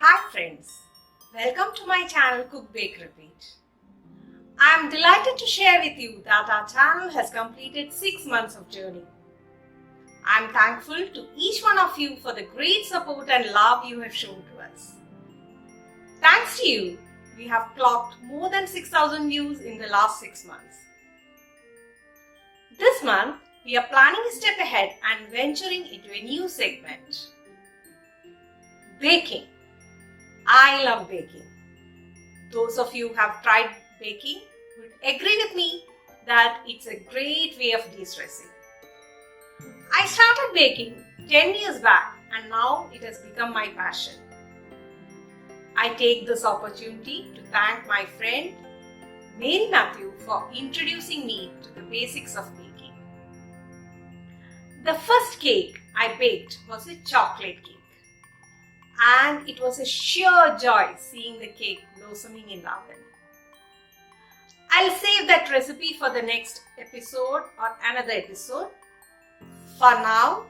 Hi friends, welcome to my channel Cook Bake Repeat. I am delighted to share with you that our channel has completed 6 months of journey. I am thankful to each one of you for the great support and love you have shown to us. Thanks to you, we have clocked more than 6,000 views in the last 6 months. This month, we are planning a step ahead and venturing into a new segment. Baking. I love baking. Those of you who have tried baking would agree with me that it's a great way of de-stressing. I started baking 10 years back and now it has become my passion. I take this opportunity to thank my friend Mary Matthew for introducing me to the basics of baking. The first cake I baked was a chocolate cake. And it was a sheer joy seeing the cake blossoming in the oven. I'll save that recipe for the next episode or another episode. For now,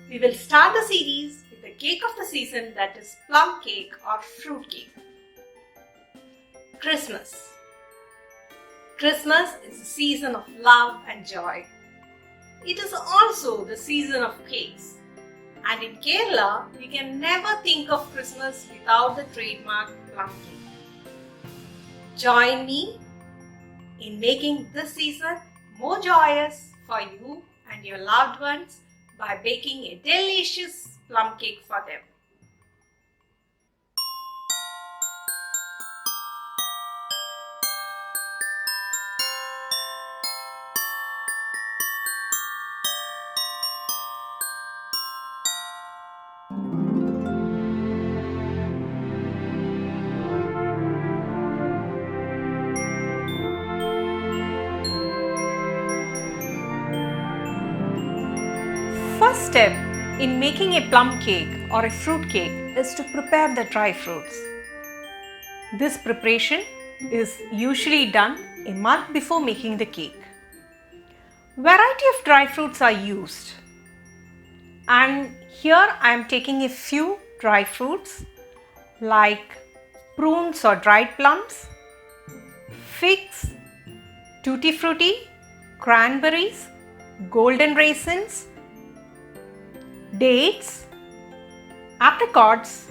we will start the series with the cake of the season, that is plum cake or fruit cake. Christmas. Christmas is the season of love and joy. It is also the season of cakes. And in Kerala, we can never think of Christmas without the trademark plum cake. Join me in making this season more joyous for you and your loved ones by baking a delicious plum cake for them. First step in making a plum cake or a fruit cake is to prepare the dry fruits. This preparation is usually done a month before making the cake. Variety of dry fruits are used, and here I am taking a few dry fruits like prunes or dried plums, figs, tutti frutti, cranberries, golden raisins, dates, apricots,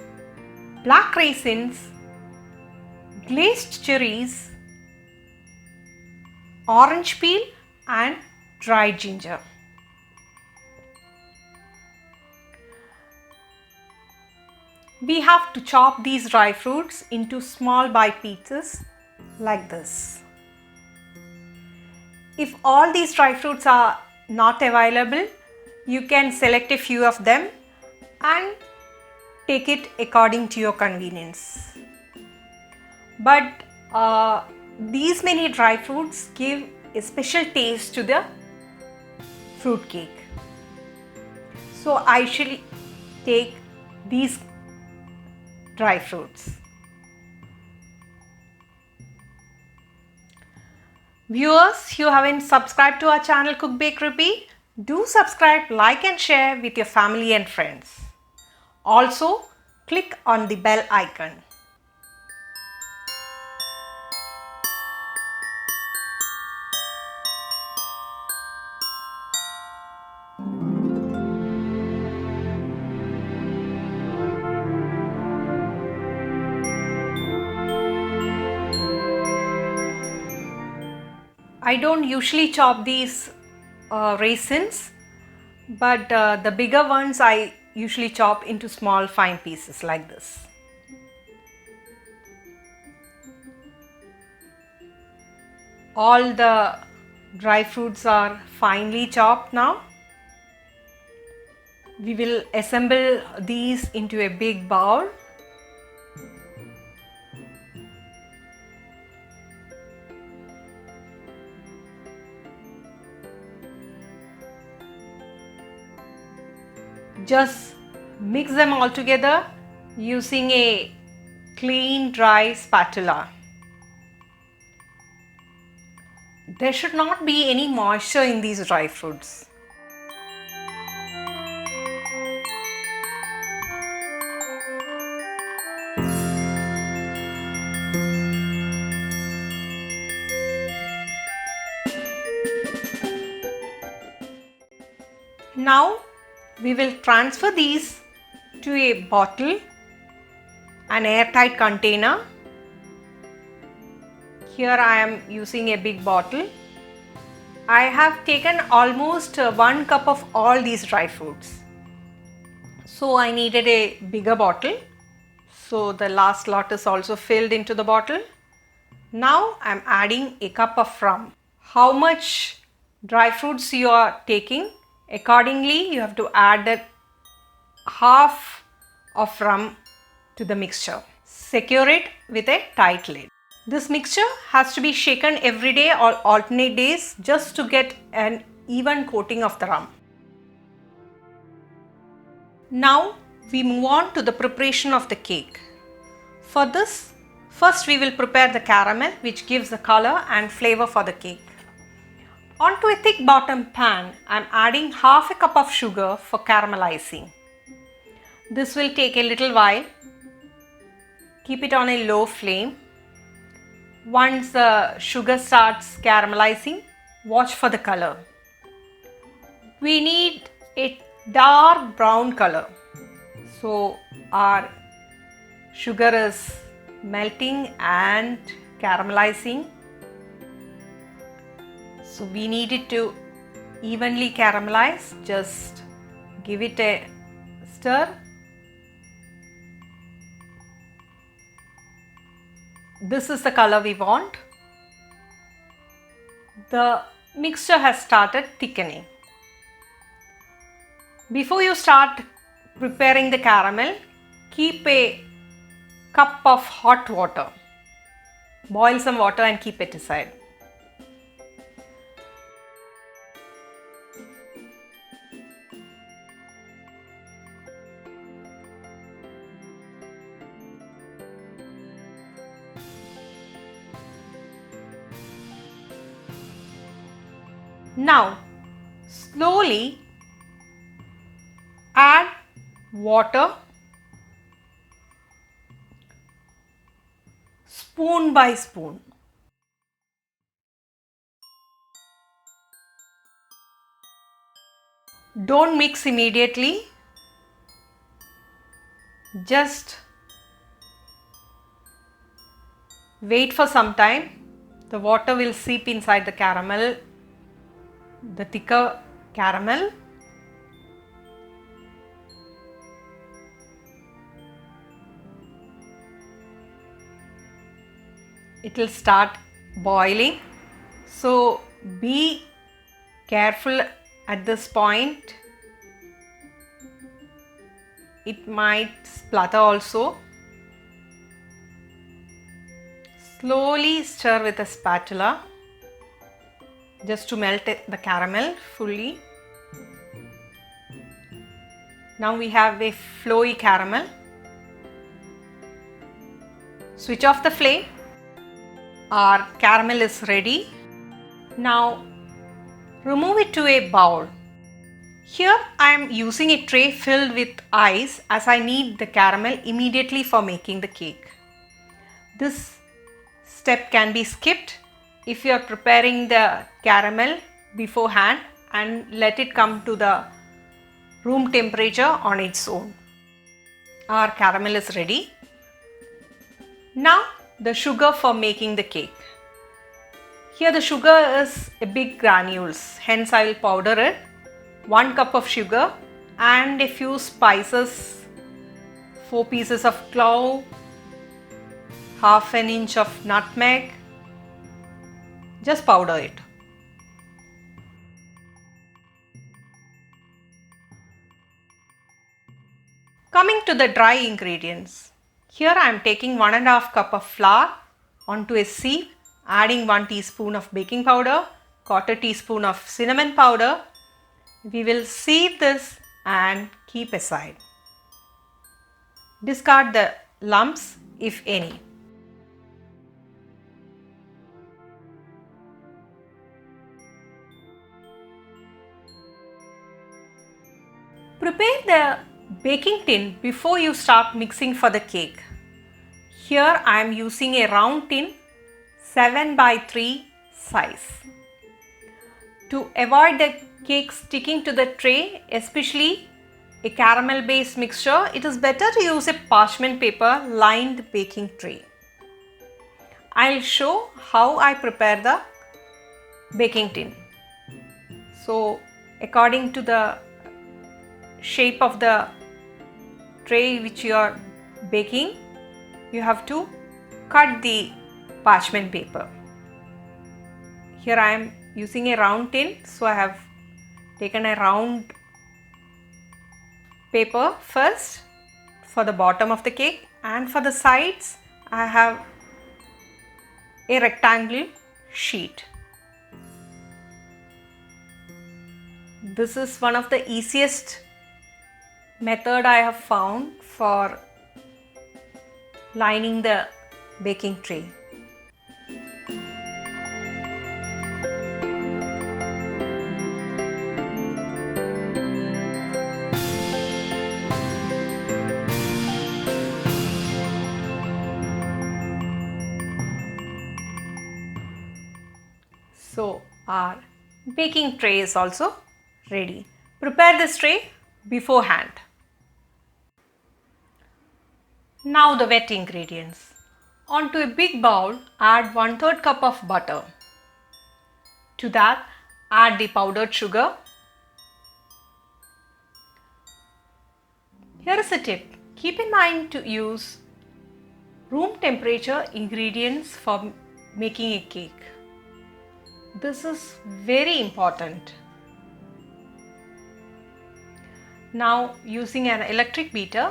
black raisins, glazed cherries, orange peel and dried ginger. We have to chop these dry fruits into small bite pieces like this. If all these dry fruits are not available, you can select a few of them and take it according to your convenience. But these many dry fruits give a special taste to the fruit cake. So I shall take these dry fruits. Viewers, who haven't subscribed to our channel Cook Bake Repeat, do subscribe, like and share with your family and friends. Also, click on the bell icon. I don't usually chop these raisins, but the bigger ones I usually chop into small fine pieces like this. All the dry fruits are finely chopped now. We will assemble these into a big bowl. Just mix them all together using a clean dry spatula. There should not be any moisture in these dry fruits. Now we will transfer these to a bottle, an airtight container. Here I am using a big bottle. I have taken almost 1 cup of all these dry fruits. So I needed a bigger bottle. So the last lot is also filled into the bottle. Now I am adding a cup of rum. How much dry fruits you are taking, accordingly you have to add that half of rum to the mixture. Secure it with a tight lid. This mixture has to be shaken every day or alternate days just to get an even coating of the rum. Now we move on to the preparation of the cake. For this, first we will prepare the caramel, which gives the color and flavor for the cake. Onto a thick bottom pan, I am adding half a cup of sugar for caramelizing. This will take a little while. Keep it on a low flame. Once the sugar starts caramelizing, watch for the color. We need a dark brown color. So our sugar is melting and caramelizing. So we need it to evenly caramelize. Just give it a stir. This is the color we want. The mixture has started thickening. Before you start preparing the caramel, keep a cup of hot water. Boil some water and keep it aside. Now, slowly add water spoon by spoon. Don't mix immediately. Just wait for some time. The water will seep inside the caramel, the thicker caramel. It will start boiling. So be careful at this point. It might splutter also. Slowly stir with a spatula just to melt the caramel fully. Now we have a flowy caramel. Switch off the flame. Our caramel is ready. Now remove it to a bowl. Here I am using a tray filled with ice as I need the caramel immediately for making the cake. This step can be skipped if you are preparing the caramel beforehand and let it come to the room temperature on its own. Our caramel is ready. Now the sugar for making the cake. Here the sugar is a big granules, hence I will powder it. 1 cup of sugar and a few spices, 4 pieces of clove, half an inch of nutmeg. Just powder it. Coming to the dry ingredients. Here I am taking 1½ cup of flour onto a sieve, adding 1 teaspoon of baking powder, 1/4 teaspoon of cinnamon powder. We will sieve this and keep aside. Discard the lumps if any. Prepare the baking tin before you start mixing for the cake. Here I am using a round tin 7 by 3 size. To avoid the cake sticking to the tray, especially a caramel based mixture, it is better to use a parchment paper lined baking tray. I'll show how I prepare the baking tin. So according to the shape of the tray which you are baking, you have to cut the parchment paper. Here I am using a round tin, so I have taken a round paper first for the bottom of the cake, and for the sides I have a rectangle sheet. This is one of the easiest method I have found for lining the baking tray. So our baking tray is also ready. Prepare this tray beforehand. Now the wet ingredients. Onto a big bowl, add 1/3 cup of butter. To that, add the powdered sugar. Here is a tip. Keep in mind to use room temperature ingredients for making a cake. This is very important. Now, using an electric beater,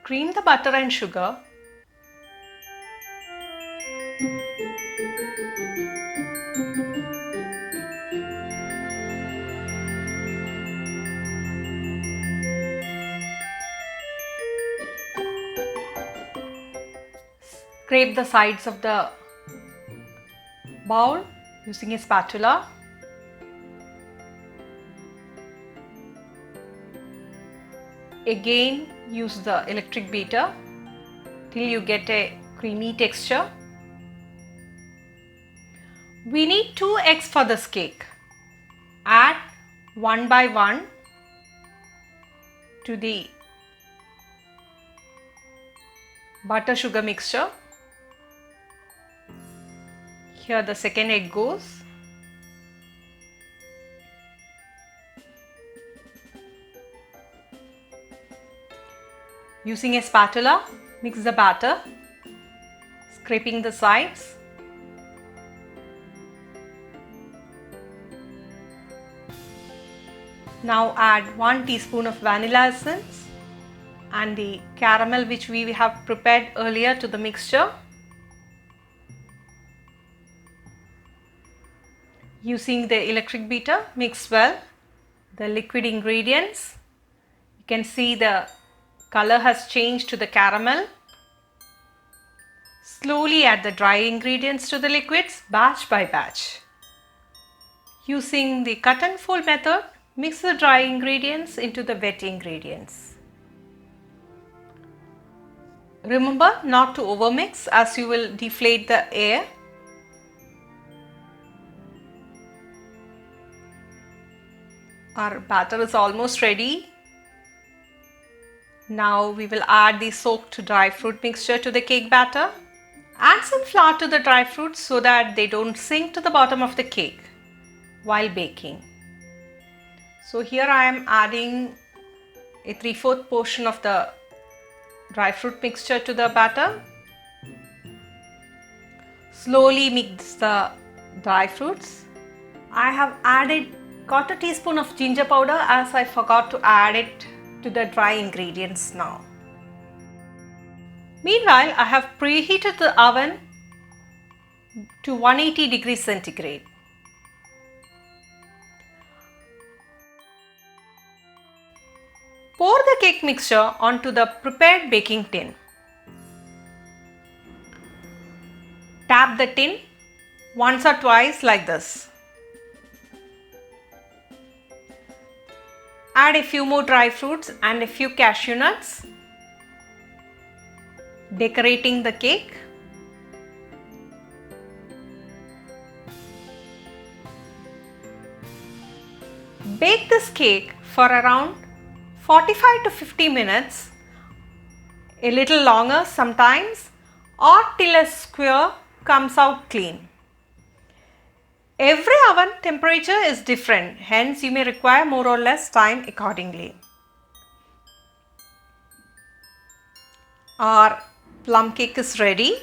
cream the butter and sugar. Scrape the sides of the bowl using a spatula. Again, use the electric beater till you get a creamy texture. We need 2 eggs for this cake. Add one by one to the butter sugar mixture. Here the second egg goes. Using a spatula, mix the batter, scraping the sides. Now add 1 teaspoon of vanilla essence and the caramel which we have prepared earlier to the mixture. Using the electric beater, mix well the liquid ingredients. You can see the color has changed to the caramel. Slowly add the dry ingredients to the liquids batch by batch. Using the cut and fold method, mix the dry ingredients into the wet ingredients. Remember not to overmix as you will deflate the air. Our batter is almost ready. Now we will add the soaked dry fruit mixture to the cake batter. Add some flour to the dry fruits so that they don't sink to the bottom of the cake while baking. So here I am adding a 3/4 portion of the dry fruit mixture to the batter. Slowly mix the dry fruits. I have added 1/4 teaspoon of ginger powder as I forgot to add it to the dry ingredients now. Meanwhile, I have preheated the oven to 180 degrees centigrade. Pour the cake mixture onto the prepared baking tin. Tap the tin once or twice like this. Add a few more dry fruits and a few cashew nuts, decorating the cake. Bake this cake for around 45 to 50 minutes, a little longer sometimes, or till a square comes out clean. Every oven temperature is different, hence you may require more or less time accordingly. Our plum cake is ready.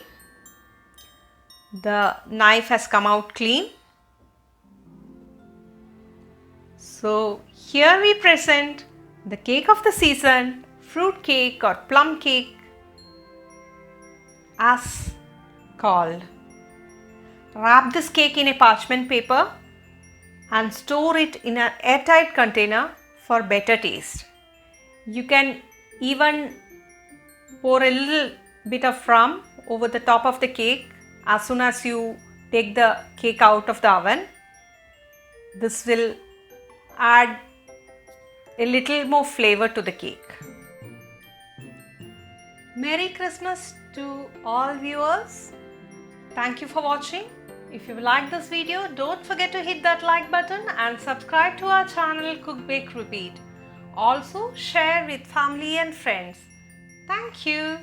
The knife has come out clean. So here we present the cake of the season, fruit cake or plum cake as called. Wrap this cake in a parchment paper and store it in an airtight container for better taste. You can even pour a little bit of rum over the top of the cake as soon as you take the cake out of the oven. This will add a little more flavor to the cake. Merry Christmas to all viewers. Thank you for watching. If you like this video, don't forget to hit that like button and subscribe to our channel Cook, Bake, Repeat. Also share with family and friends. Thank you.